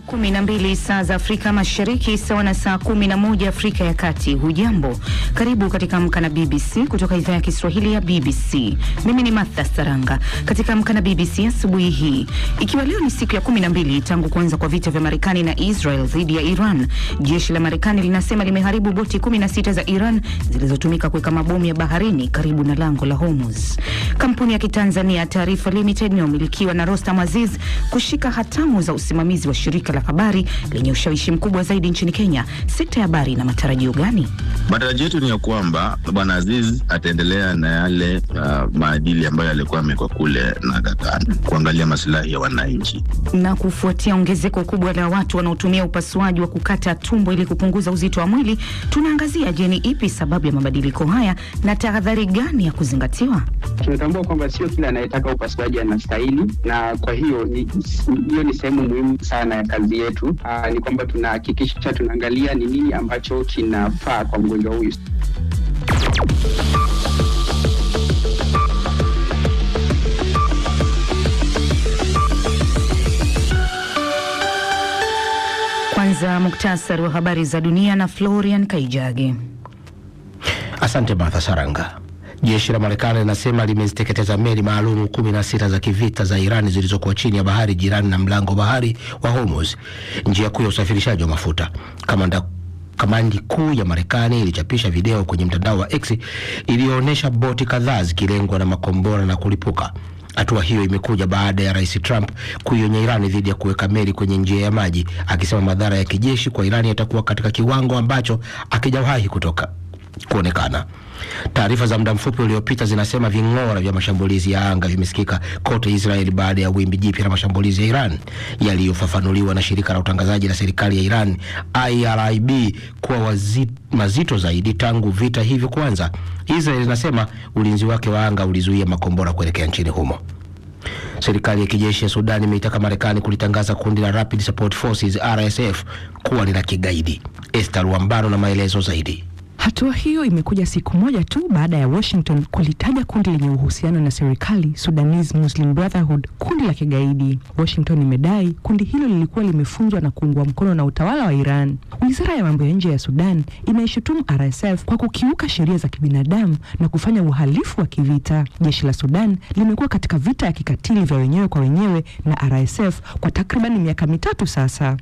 12 saa za Afrika Mashariki, sawa na saa 11 Afrika ya Kati. Hujambo, karibu katika Amka na BBC kutoka idhaa ya Kiswahili ya BBC. Mimi ni Martha Saranga. Katika Amka na BBC asubuhi hii, ikiwa leo ni siku ya 12 tangu kuanza kwa vita vya Marekani na Israel dhidi ya Iran, jeshi la Marekani linasema limeharibu boti 16 za Iran zilizotumika kuweka mabomu ya baharini karibu na lango la Hormuz. Kampuni ya Kitanzania Taarifa Limited inayomilikiwa na Rostam Aziz kushika hatamu za usimamizi wa shirika la habari lenye ushawishi mkubwa zaidi nchini Kenya. Sekta ya habari na matarajio gani? Matarajio yetu ni ya kwamba Bwana Aziz ataendelea na yale maadili ambayo alikuwa amekuwa kule na Qatar, kuangalia maslahi ya wananchi. Na kufuatia ongezeko kubwa la watu wanaotumia upasuaji wa kukata tumbo ili kupunguza uzito wa mwili, tunaangazia ni ipi sababu ya mabadiliko haya na tahadhari gani ya kuzingatiwa. Tunatambua kwamba sio kila anayetaka upasuaji anastahili, na kwa hiyo ni sehemu muhimu sana ya kazi yetu. Ni kwamba tunahakikisha tunaangalia ni nini ambacho kinafaa kwa mgonjwa huyu. Kwanza muktasari wa habari za dunia na Florian Kaijage. Asante Martha Saranga. Jeshi la Marekani linasema limeziteketeza meli maalum 16 za kivita za Iran zilizokuwa chini ya bahari jirani na mlango bahari wa Hormuz, njia kuu ya usafirishaji wa mafuta. Kamandi kuu ya Marekani ilichapisha video kwenye mtandao wa X iliyoonyesha boti kadhaa zikilengwa na makombora na kulipuka. Hatua hiyo imekuja baada ya Rais Trump kuionya Iran dhidi ya kuweka meli kwenye njia ya maji, akisema madhara ya kijeshi kwa Iran yatakuwa katika kiwango ambacho hakijawahi kuonekana. Taarifa za muda mfupi uliopita zinasema ving'ora vya mashambulizi ya anga vimesikika kote Israeli baada ya wimbi jipya la mashambulizi ya Iran yaliyofafanuliwa na shirika la utangazaji la serikali ya Iran IRIB kuwa mazito zaidi tangu vita hivyo kuanza. Israeli inasema ulinzi wake wa anga ulizuia makombora kuelekea nchini humo. Serikali ya kijeshi ya Sudan imeitaka Marekani kulitangaza kundi la Rapid Support Forces RSF kuwa ni la kigaidi. Esther Wambano na maelezo zaidi. Hatua hiyo imekuja siku moja tu baada ya Washington kulitaja kundi lenye uhusiano na serikali, Sudanese Muslim Brotherhood, kundi la kigaidi. Washington imedai kundi hilo lilikuwa limefunzwa na kuungwa mkono na utawala wa Iran. Wizara ya mambo ya nje ya Sudan inaishutumu RSF kwa kukiuka sheria za kibinadamu na kufanya uhalifu wa kivita. Jeshi la Sudan limekuwa katika vita ya kikatili vya wenyewe kwa wenyewe na RSF kwa miaka 3 sasa.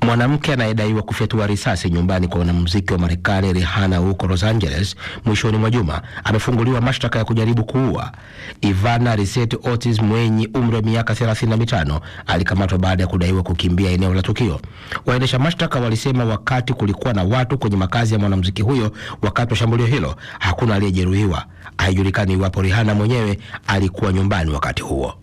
Mwanamke anayedaiwa kufyatua risasi nyumbani kwa mwanamuziki wa Marekani Rihanna huko Los Angeles mwishoni mwa juma amefunguliwa mashtaka ya kujaribu kuua. Ivana Risset Otis mwenye umri wa miaka 35 alikamatwa baada ya kudaiwa kukimbia eneo la tukio. Waendesha mashtaka walisema wakati kulikuwa na watu kwenye makazi ya mwanamuziki huyo wakati wa shambulio hilo, hakuna aliyejeruhiwa. Haijulikani iwapo Rihanna mwenyewe alikuwa nyumbani wakati huo.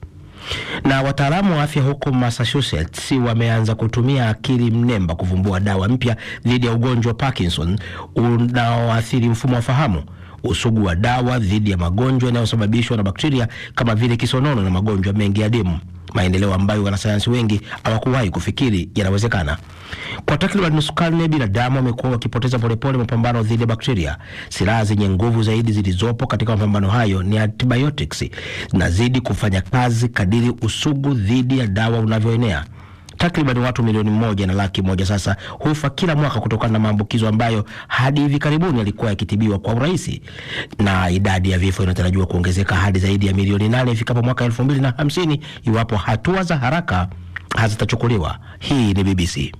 Na wataalamu wa afya huko Massachusetts wameanza kutumia akili mnemba kuvumbua dawa mpya dhidi ya ugonjwa wa Parkinson unaoathiri mfumo wa fahamu. Usugu wa dawa dhidi ya magonjwa yanayosababishwa na bakteria kama vile kisonono na magonjwa mengi ya damu, maendeleo ambayo wanasayansi wengi hawakuwahi kufikiri yanawezekana. Kwa takriban nusu karne binadamu wamekuwa wakipoteza polepole mapambano dhidi ya bakteria. Silaha zenye nguvu zaidi zilizopo katika mapambano hayo ni antibiotics, zinazidi kufanya kazi kadiri usugu dhidi ya dawa unavyoenea. Takriban watu 1.1 sasa hufa kila mwaka kutokana na maambukizo ambayo hadi hivi karibuni yalikuwa yakitibiwa kwa urahisi, na idadi ya vifo inatarajiwa kuongezeka hadi zaidi ya 8 ifikapo mwaka 2050 iwapo hatua za haraka hazitachukuliwa. Hii ni BBC.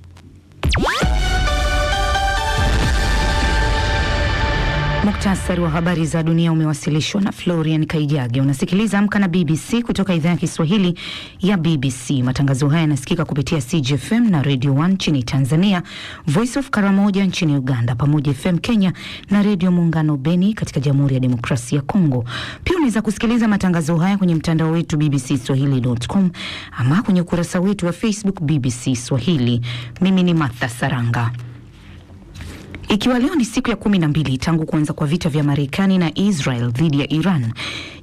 Muktasari wa habari za dunia umewasilishwa na Florian Kaijage. Unasikiliza Amka na BBC kutoka idhaa ya Kiswahili ya BBC. Matangazo haya yanasikika kupitia CGFM na Radio 1 nchini Tanzania, Voice of Karamoja nchini Uganda, Pamoja FM Kenya na Radio Muungano Beni katika Jamhuri ya Demokrasia ya Kongo. Pia unaweza kusikiliza matangazo haya kwenye mtandao wetu bbcswahili.com ama kwenye ukurasa wetu wa Facebook BBC Swahili. Mimi ni Martha Saranga. Ikiwa leo ni siku ya 12 tangu kuanza kwa vita vya Marekani na Israel dhidi ya Iran,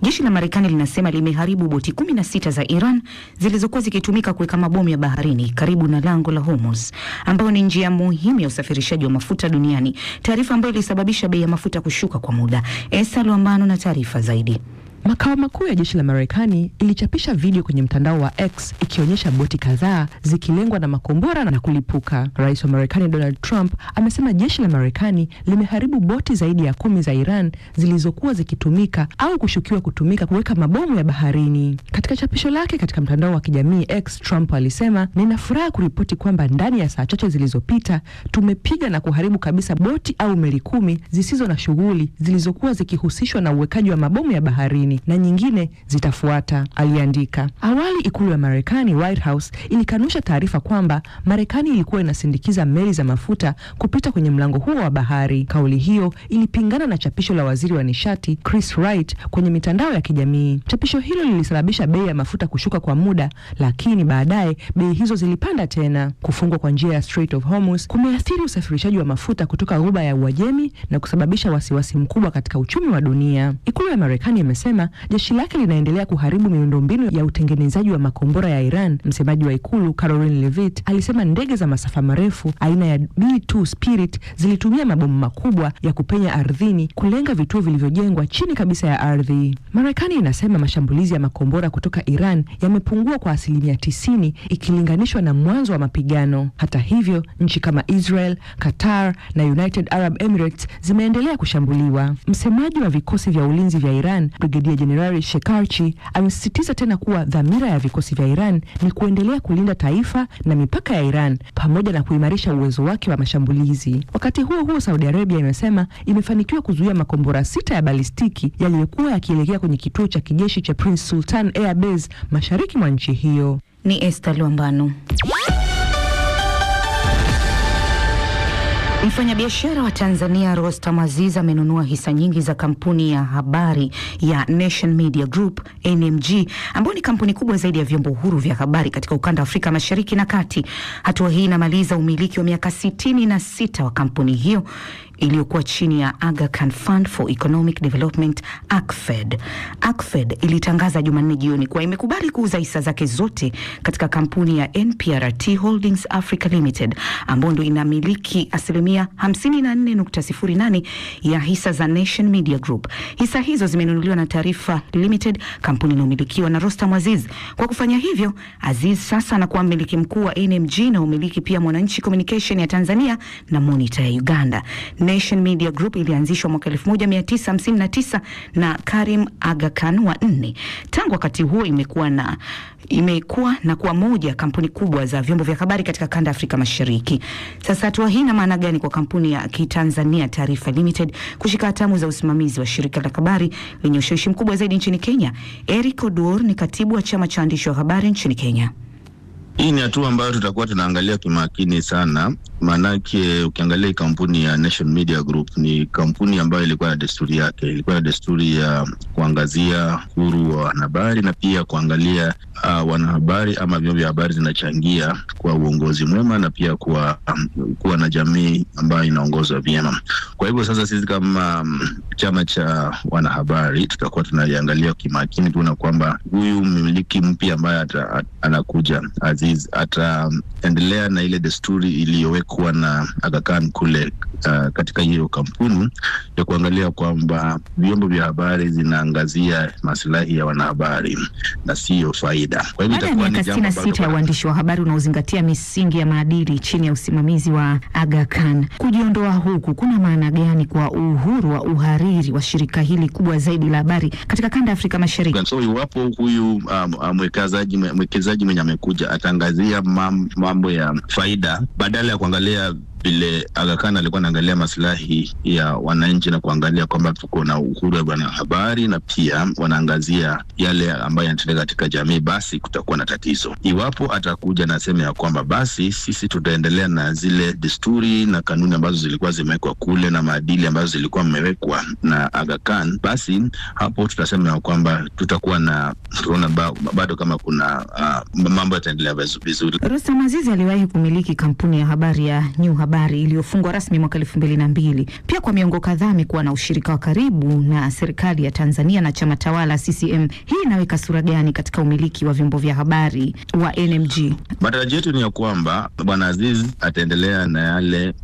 jeshi la Marekani linasema limeharibu boti 16 za Iran zilizokuwa zikitumika kuweka mabomu ya baharini karibu na lango la Hormuz, ambayo ni njia muhimu ya usafirishaji wa mafuta duniani, taarifa ambayo ilisababisha bei ya mafuta kushuka kwa muda. Esa Luambano na taarifa zaidi. Makao makuu ya jeshi la Marekani ilichapisha video kwenye mtandao wa X ikionyesha boti kadhaa zikilengwa na makombora na kulipuka. Rais wa Marekani Donald Trump amesema jeshi la Marekani limeharibu boti zaidi ya 10 za Iran zilizokuwa zikitumika au kushukiwa kutumika kuweka mabomu ya baharini. Katika chapisho lake katika mtandao wa kijamii X, Trump alisema, "Nina furaha kuripoti kwamba ndani ya saa chache zilizopita tumepiga na kuharibu kabisa boti au meli 10 zisizo na shughuli zilizokuwa zikihusishwa na uwekaji wa mabomu ya baharini na nyingine zitafuata," aliandika. Awali ikulu ya Marekani, White House, ilikanusha taarifa kwamba Marekani ilikuwa inasindikiza meli za mafuta kupita kwenye mlango huo wa bahari. Kauli hiyo ilipingana na chapisho la waziri wa nishati Chris Wright kwenye mitandao ya kijamii. Chapisho hilo lilisababisha bei ya mafuta kushuka kwa muda, lakini baadaye bei hizo zilipanda tena. Kufungwa kwa njia ya Strait of Hormuz kumeathiri usafirishaji wa mafuta kutoka Ghuba ya Uajemi na kusababisha wasiwasi mkubwa katika uchumi wa dunia. Ikulu ya Marekani imesema jeshi lake linaendelea kuharibu miundombinu ya utengenezaji wa makombora ya Iran. Msemaji wa ikulu Caroline Levitt alisema ndege za masafa marefu aina ya B-2 Spirit zilitumia mabomu makubwa ya kupenya ardhini kulenga vituo vilivyojengwa chini kabisa ya ardhi. Marekani inasema mashambulizi ya makombora kutoka Iran yamepungua kwa 90% ikilinganishwa na mwanzo wa mapigano. Hata hivyo, nchi kama Israel, Qatar na United Arab Emirates zimeendelea kushambuliwa. Msemaji wa vikosi vya ulinzi vya Iran, Brigadier General Shekarchi, amesisitiza tena kuwa dhamira ya vikosi vya Iran ni kuendelea kulinda taifa na mipaka ya Iran pamoja na kuimarisha uwezo wake wa mashambulizi. Wakati huo huo, Saudi Arabia imesema imefanikiwa kuzuia makombora 6 ya balistiki yaliyokuwa yakielekea kwenye kituo cha kijeshi cha Prince Sultan Air Base mashariki mwa nchi hiyo. Ni Esther Luambano. Mfanyabiashara wa Tanzania Rostam Aziz amenunua hisa nyingi za kampuni ya habari ya Nation Media Group NMG, ambayo ni kampuni kubwa zaidi ya vyombo huru vya habari katika ukanda wa Afrika Mashariki na Kati. Hatua hii inamaliza umiliki wa miaka 66 wa kampuni hiyo iliyokuwa chini ya Aga Khan Fund for Economic Development ACFED. ACFED ilitangaza Jumanne jioni kuwa imekubali kuuza hisa zake zote katika kampuni ya NPRT Holdings Africa Limited, ambayo ndio inamiliki 54.08% ya hisa za Nation Media Group. Hisa hizo zimenunuliwa na Taarifa Limited, kampuni inayomilikiwa na Rostam Aziz. Kwa kufanya hivyo, Aziz sasa anakuwa mmiliki mkuu wa NMG na umiliki pia Mwananchi Communication ya Tanzania na Monitor ya Uganda. Nation Media Group ilianzishwa mwaka 1959 na Karim Aga Khan wa 4. Tangu wakati huo imekuwa na kuwa moja kampuni kubwa za vyombo vya habari katika kanda Afrika Mashariki. Sasa hatua hii ina maana gani kwa kampuni ya Kitanzania Taarifa Limited kushika hatamu za usimamizi wa shirika la habari lenye ushawishi mkubwa zaidi nchini Kenya? Eric Oduor ni katibu wa chama cha waandishi wa habari nchini Kenya. Hii ni hatua ambayo tutakuwa tunaangalia kimakini sana, maanake ukiangalia kampuni ya Nation Media Group ni kampuni ambayo ilikuwa na desturi yake. Ilikuwa na desturi ya kuangazia uhuru wa wanahabari na pia kuangalia wanahabari ama vyombo vya habari zinachangia kwa uongozi mwema na pia kuwa na jamii ambayo inaongozwa vyema. Kwa hivyo sasa sisi kama chama cha wanahabari tutakuwa tunaliangalia kimakini, tuona kwamba huyu mmiliki mpya ambaye anakuja Aziz ataendelea na ile desturi iliyowekwa na Aga Khan kule katika hiyo kampuni ya kuangalia kwamba vyombo vya habari zinaangazia maslahi ya wanahabari na sio faida. Kwa hivyo itakuwa ni jambo ambalo 66 ya waandishi wa habari unaozingatia misingi ya maadili chini ya usimamizi wa Aga Khan. Kujiondoa huku kuna maana gani kwa uhuru wa uhariri wa shirika hili kubwa zaidi la habari katika kanda ya Afrika Mashariki? So iwapo huyu mwekezaji mwenye amekuja ataangazia mambo ya faida badala ya kuangalia vile Aga Khan alikuwa anaangalia maslahi ya wananchi na kuangalia kwamba tuko na uhuru wa wanahabari na pia wanaangazia yale ambayo yanatendeka katika jamii, basi kutakuwa na tatizo. Iwapo atakuja na sema ya kwamba basi sisi tutaendelea na zile desturi na kanuni ambazo zilikuwa zimewekwa kule na maadili ambazo zilikuwa mmewekwa na Aga Khan, basi hapo tutasema ya kwamba tutakuwa na bado kama kuna mambo yataendelea vizuri. Rostam Aziz aliwahi kumiliki kampuni ya habari ya New Habari habari iliyofungwa rasmi mwaka 2002. Pia kwa miongo kadhaa amekuwa na ushirika wa karibu na serikali ya Tanzania na chama tawala CCM. Hii inaweka sura gani katika umiliki wa vyombo vya habari wa NMG? Matarajio yetu ni ya kwamba Bwana Aziz ataendelea na yale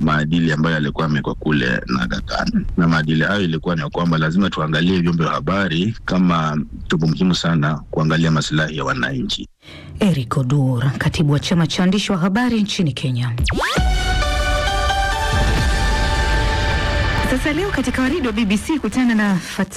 maadili ambayo alikuwa amekuwa kule na Aga Khan. Na maadili hayo ilikuwa ni ya kwamba lazima tuangalie vyombo vya habari kama chombo muhimu sana kuangalia maslahi ya wananchi. Eric Odur, katibu wa chama cha waandishi wa habari nchini Kenya. Sasa leo katika waridi wa BBC kutana na Fatuma